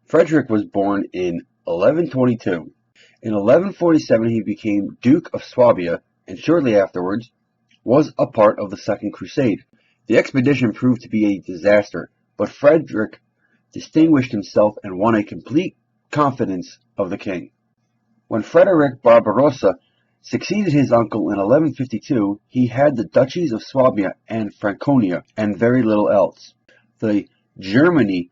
Frederick was born in 1122. In 1147 he became Duke of Swabia, and shortly afterwards was a part of the Second Crusade. The expedition proved to be a disaster, but Frederick distinguished himself and won a complete confidence of the king. When Frederick Barbarossa succeeded his uncle in 1152, he had the duchies of Swabia and Franconia, and very little else. The Germany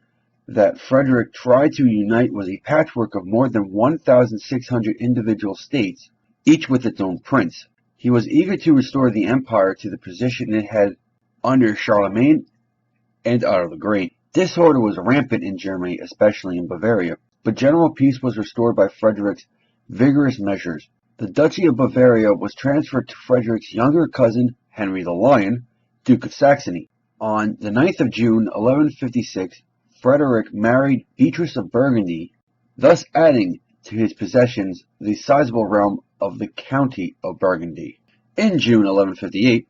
that Frederick tried to unite was a patchwork of more than 1,600 individual states, each with its own prince. He was eager to restore the empire to the position it had under Charlemagne and Otto the Great. Disorder was rampant in Germany, especially in Bavaria, but general peace was restored by Frederick's vigorous measures. The Duchy of Bavaria was transferred to Frederick's younger cousin, Henry the Lion, Duke of Saxony. On the 9th of June, 1156, Frederick married Beatrice of Burgundy, thus adding to his possessions the sizable realm of the County of Burgundy. In June 1158,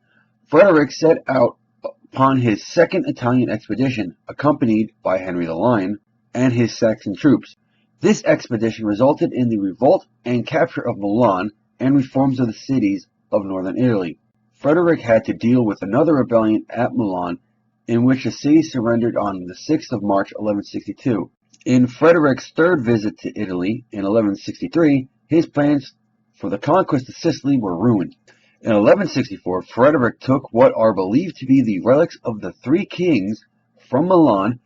Frederick set out upon his second Italian expedition, accompanied by Henry the Lion and his Saxon troops. This expedition resulted in the revolt and capture of Milan and reforms of the cities of northern Italy. Frederick had to deal with another rebellion at Milan, in which the city surrendered on the 6th of March 1162. In Frederick's third visit to Italy in 1163, his plans for the conquest of Sicily were ruined. In 1164, Frederick took what are believed to be the relics of the three kings from Milan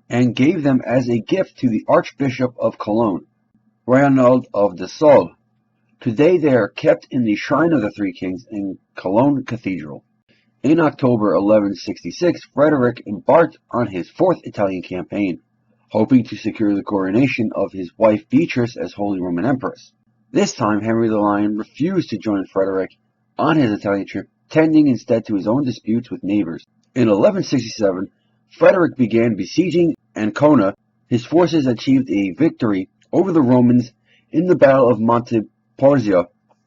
and gave them as a gift to the Archbishop of Cologne, Raynald of de Saules. Today they are kept in the Shrine of the Three Kings in Cologne Cathedral. In October 1166, Frederick embarked on his fourth Italian campaign, hoping to secure the coronation of his wife Beatrice as Holy Roman Empress. This time, Henry the Lion refused to join Frederick on his Italian trip, tending instead to his own disputes with neighbors. In 1167, Frederick began besieging Ancona. His forces achieved a victory over the Romans in the Battle of Monteporzio.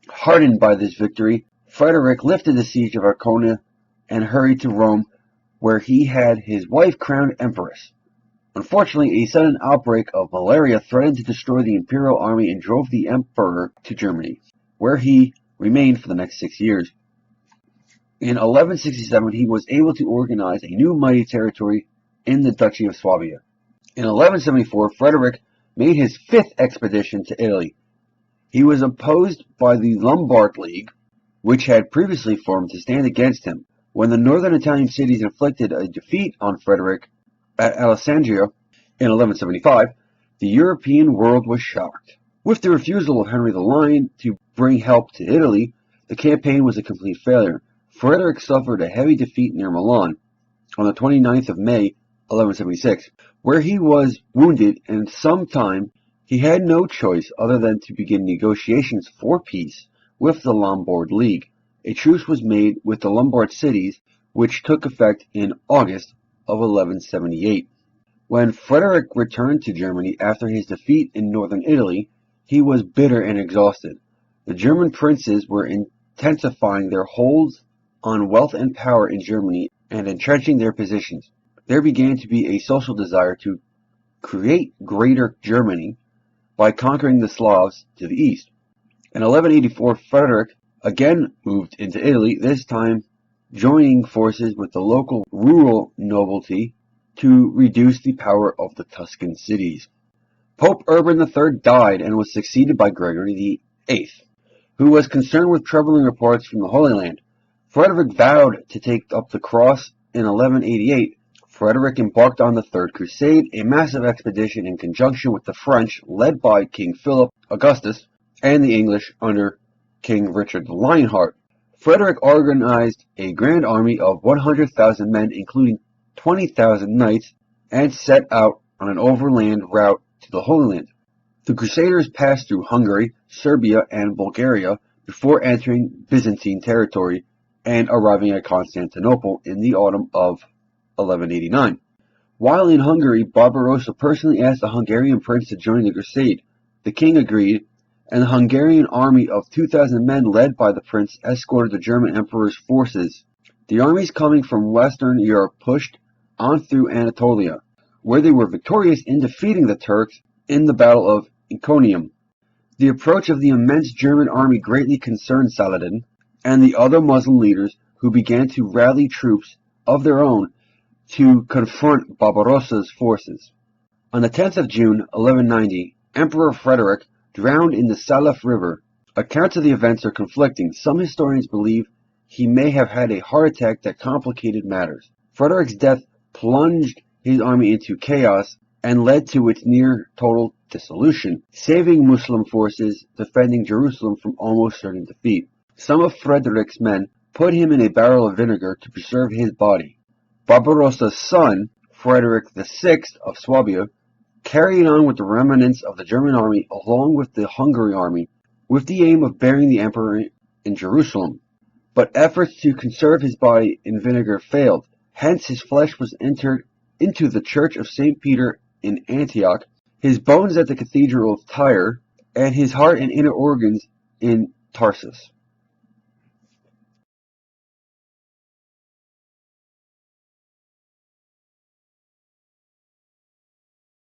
Hardened by this victory, Frederick lifted the siege of Ancona and hurried to Rome, where he had his wife crowned empress. Unfortunately, a sudden outbreak of malaria threatened to destroy the imperial army and drove the emperor to Germany, where he remained for the next 6 years. In 1167, he was able to organize a new mighty territory in the Duchy of Swabia. In 1174, Frederick made his fifth expedition to Italy. He was opposed by the Lombard League, which had previously formed to stand against him. When the northern Italian cities inflicted a defeat on Frederick at Alessandria in 1175, the European world was shocked. With the refusal of Henry the Lion to bring help to Italy, the campaign was a complete failure. Frederick suffered a heavy defeat near Milan on the 29th of May, 1176, where he was wounded, and sometime he had no choice other than to begin negotiations for peace with the Lombard League. A truce was made with the Lombard cities, which took effect in August of 1178. When Frederick returned to Germany after his defeat in northern Italy, he was bitter and exhausted. The German princes were intensifying their holds on wealth and power in Germany and entrenching their positions. There began to be a social desire to create Greater Germany by conquering the Slavs to the east. In 1184, Frederick again moved into Italy, this time joining forces with the local rural nobility to reduce the power of the Tuscan cities. Pope Urban III died and was succeeded by Gregory VIII, who was concerned with troubling reports from the Holy Land. Frederick vowed to take up the cross in 1188. Frederick embarked on the Third Crusade, a massive expedition in conjunction with the French, led by King Philip Augustus, and the English under King Richard the Lionheart. Frederick organized a grand army of 100,000 men, including 20,000 knights, and set out on an overland route to the Holy Land. The Crusaders passed through Hungary, Serbia, and Bulgaria before entering Byzantine territory and arriving at Constantinople in the autumn of 1189. While in Hungary, Barbarossa personally asked the Hungarian prince to join the crusade. The king agreed, and the Hungarian army of 2,000 men led by the prince escorted the German emperor's forces. The armies coming from Western Europe pushed on through Anatolia, where they were victorious in defeating the Turks in the Battle of Iconium. The approach of the immense German army greatly concerned Saladin and the other Muslim leaders, who began to rally troops of their own to confront Barbarossa's forces. On the 10th of June, 1190, Emperor Frederick drowned in the Salaf River. Accounts of the events are conflicting. Some historians believe he may have had a heart attack that complicated matters. Frederick's death plunged his army into chaos and led to its near total dissolution, saving Muslim forces defending Jerusalem from almost certain defeat. Some of Frederick's men put him in a barrel of vinegar to preserve his body. Barbarossa's son, Frederick VI of Swabia, carried on with the remnants of the German army along with the Hungary army, with the aim of burying the emperor in Jerusalem. But efforts to conserve his body in vinegar failed. Hence his flesh was entered into the church of St. Peter in Antioch, his bones at the cathedral of Tyre, and his heart and inner organs in Tarsus.